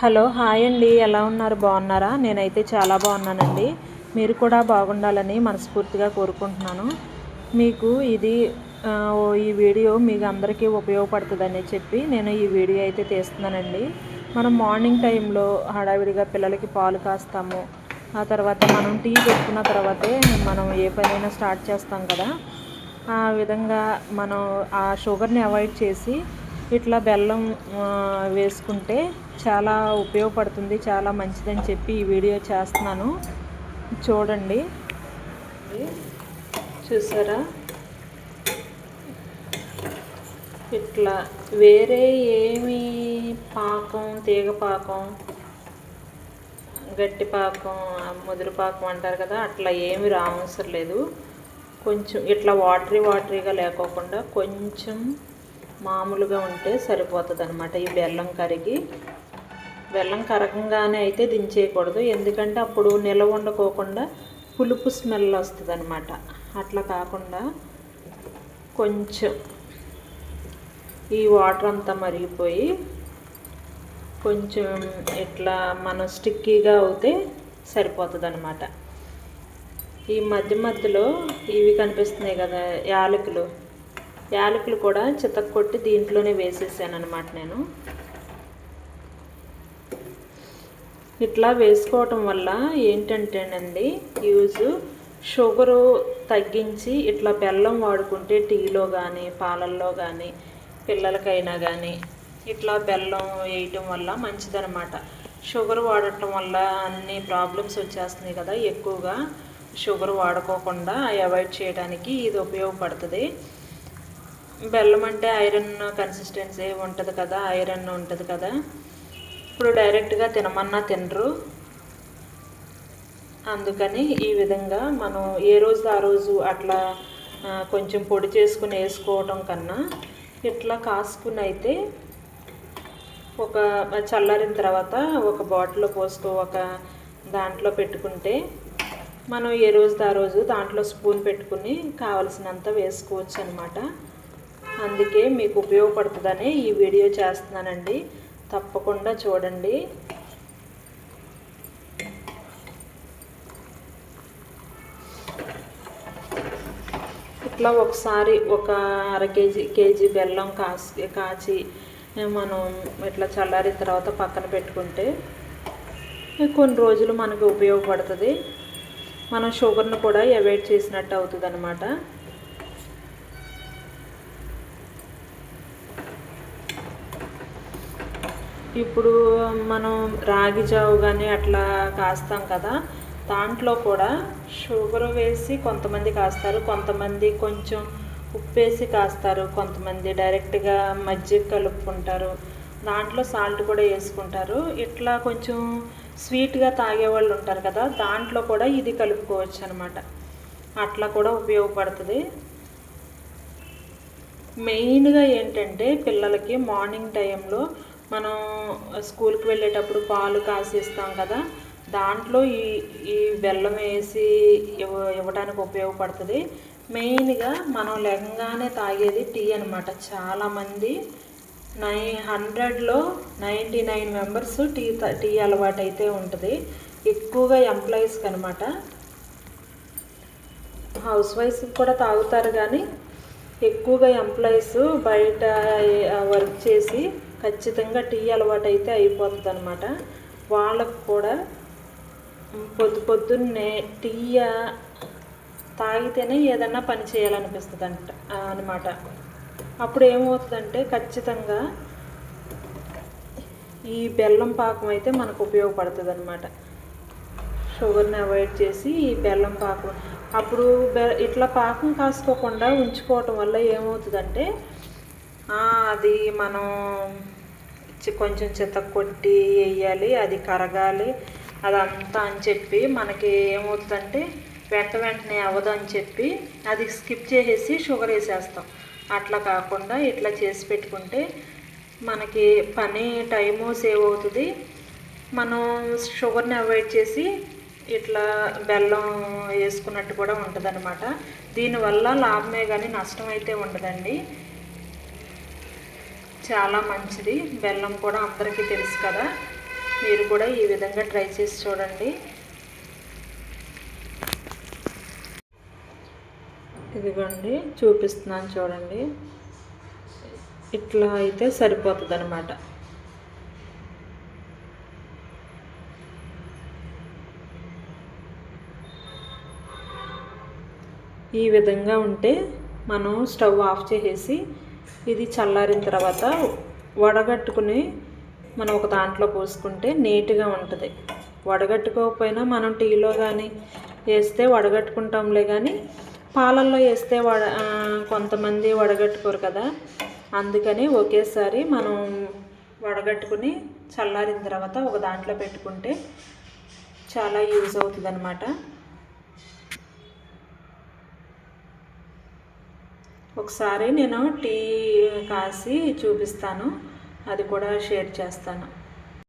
Hello hi అండి, ఎలా ఉన్నారు? బాగున్నారా? నేనైతే చాలా బాగున్నానండి. మీరు కూడా బాగుండాలని మనస్ఫూర్తిగా కోరుకుంటున్నాను. మీకు ఈ వీడియో మీకు అందరికీ ఉపయోగపడుతుందని చెప్పి నేను ఈ వీడియో అయితే తీస్తున్నానండి. మనం మార్నింగ్ టైంలో హడావిడిగా పిల్లలకి పాలు కాస్తాము. ఆ తర్వాత మనం టీ పెట్టుకున్న తర్వాతే మనం ఏ పనైనా స్టార్ట్ చేస్తాం కదా. ఆ విధంగా మనం ఆ షుగర్ని అవాయిడ్ చేసి ఇట్లా బెల్లం వేసుకుంటే చాలా ఉపయోగపడుతుంది, చాలా మంచిదని చెప్పి ఈ వీడియో చేస్తున్నాను. చూడండి, చూసారా? ఇట్లా వేరే ఏమి పాకం, తీగ పాకం, గట్టి పాకం, ముదురు పాకం అంటారు కదా, అట్లా ఏమి రావసరం లేదు. కొంచెం ఇట్లా వాటరీగా లేకోకుండా కొంచెం మామూలుగా ఉంటే సరిపోతుంది అనమాట. ఈ బెల్లం కరగంగానే అయితే దించేయకూడదు, ఎందుకంటే అప్పుడు నిల్వ వండుకోకుండా పులుపు స్మెల్ వస్తుంది అనమాట. అట్లా కాకుండా కొంచెం ఈ వాటర్ అంతా మరిగిపోయి కొంచెం ఇట్లా మనం స్టిక్కీగా అవుతే సరిపోతుంది అనమాట. ఈ మధ్యలో ఇవి కనిపిస్తున్నాయి కదా, యాలకులు కూడా చితక్కొట్టి దీంట్లోనే వేసేసాను అనమాట. నేను ఇట్లా వేసుకోవటం వల్ల ఏంటంటేనండి యూజ్, షుగరు తగ్గించి ఇట్లా బెల్లం వాడుకుంటే టీలో కానీ పాలల్లో కానీ పిల్లలకైనా కానీ ఇట్లా బెల్లం వేయటం వల్ల మంచిదనమాట. షుగర్ వాడటం వల్ల అన్ని ప్రాబ్లమ్స్ వచ్చేస్తున్నాయి కదా, ఎక్కువగా షుగర్ వాడుకోకుండా అవాయిడ్ చేయడానికి ఇది ఉపయోగపడుతుంది. బెల్లం అంటే ఐరన్ కన్సిస్టెన్సీ ఉంటుంది కదా, ఐరన్ ఉంటుంది కదా. ఇప్పుడు డైరెక్ట్గా తినమన్నా తినరు, అందుకని ఈ విధంగా మనం ఏ రోజు ఆ రోజు అట్లా కొంచెం పొడి చేసుకుని వేసుకోవటం కన్నా ఇట్లా కాసుకుని అయితే ఒక చల్లారిన తర్వాత ఒక బాటిల్లో పోసుకో, ఒక దాంట్లో పెట్టుకుంటే మనం ఏ రోజు ఆ రోజు దాంట్లో స్పూన్ పెట్టుకుని కావలసినంత వేసుకోవచ్చు అనమాట. అందుకే మీకు ఉపయోగపడుతుందని ఈ వీడియో చేస్తున్నానండి, తప్పకుండా చూడండి. ఇట్లా ఒకసారి ఒక కేజీ బెల్లం కాచి మనం ఇట్లా చల్లారిన తర్వాత పక్కన పెట్టుకుంటే కొన్ని రోజులు మనకు ఉపయోగపడుతుంది. మనం షుగర్ను కూడా అవాయిడ్ చేసినట్టు అవుతుంది అనమాట. ఇప్పుడు మనం రాగి జావు కానీ అట్లా కాస్తాం కదా, దాంట్లో కూడా షుగర్ వేసి కొంతమంది కాస్తారు, కొంతమంది కొంచెం ఉప్పేసి కాస్తారు, కొంతమంది డైరెక్ట్గా మజ్జిగ కలుపుకుంటారు, దాంట్లో సాల్ట్ కూడా వేసుకుంటారు. ఇట్లా కొంచెం స్వీట్గా తాగేవాళ్ళు ఉంటారు కదా, దాంట్లో కూడా ఇది కలుపుకోవచ్చు అనమాట. అట్లా కూడా ఉపయోగపడుతుంది. మెయిన్గా ఏంటంటే పిల్లలకి మార్నింగ్ టైంలో మనం స్కూల్కి వెళ్ళేటప్పుడు పాలు కాసిస్తాం కదా, దాంట్లో ఈ బెల్లం వేసి ఇవ్వడానికి ఉపయోగపడుతుంది. మెయిన్గా మనం లెగంగానే తాగేది టీ అనమాట. చాలామంది 100లో 99 మెంబర్స్ టీ అలవాటు అయితే ఉంటుంది. ఎక్కువగా ఎంప్లాయీస్కి అనమాట. హౌస్ వైఫ్ కూడా తాగుతారు, కానీ ఎక్కువగా ఎంప్లాయీస్ బయట వర్క్ చేసి ఖచ్చితంగా టీ అలవాటు అయితే అయిపోతుంది అనమాట. వాళ్ళకు కూడా పొద్దున్నే టీ తాగితేనే ఏదన్నా పని చేయాలనిపిస్తుంది అనమాట. అప్పుడు ఏమవుతుందంటే ఖచ్చితంగా ఈ బెల్లం పాకం అయితే మనకు ఉపయోగపడుతుంది అనమాట. షుగర్ని అవాయిడ్ చేసి ఈ బెల్లం పాకం అప్పుడు ఇట్లా పాకం కాసుకోకుండా ఉంచుకోవటం వల్ల ఏమవుతుందంటే అది మనం కొంచెం చితక్కొట్టి వేయాలి, అది కరగాలి, అదంతా అని చెప్పి మనకి ఏమవుతుందంటే వెంటనే అవ్వదు అని చెప్పి అది స్కిప్ చేసేసి షుగర్ వేసేస్తాం. అట్లా కాకుండా ఇట్లా చేసి పెట్టుకుంటే మనకి పని టైము సేవ్ అవుతుంది. మనం షుగర్ని అవాయిడ్ చేసి ఇట్లా బెల్లం వేసుకున్నట్టు కూడా ఉంటుంది అనమాట. దీనివల్ల లాభమే కానీ నష్టం అయితే ఉండదండి. చాలా మంచిది. బెల్లం కూడా అందరికీ తెలుసు కదా. మీరు కూడా ఈ విధంగా ట్రై చేసి చూడండి. ఇదిగోండి చూపిస్తున్నాను చూడండి, ఇట్లా అయితే సరిపోతుంది అన్నమాట. ఈ విధంగా ఉంటే మనం స్టవ్ ఆఫ్ చేసేసి ఇది చల్లారిన తర్వాత వడగట్టుకుని మనం ఒక దాంట్లో పోసుకుంటే నీట్గా ఉంటుంది. వడగట్టుకోకపోయినా మనం టీలో కానీ వేస్తే వడగట్టుకుంటాంలే, కానీ పాలల్లో వేస్తే కొంతమంది వడగట్టుకోరు కదా, అందుకని ఒకేసారి మనం వడగట్టుకుని చల్లారిన తర్వాత ఒక దాంట్లో పెట్టుకుంటే చాలా యూజ్ అవుతుంది అన్నమాట. ఒకసారి నేను టీ కాసి చూపిస్తాను, అది కూడా షేర్ చేస్తాను.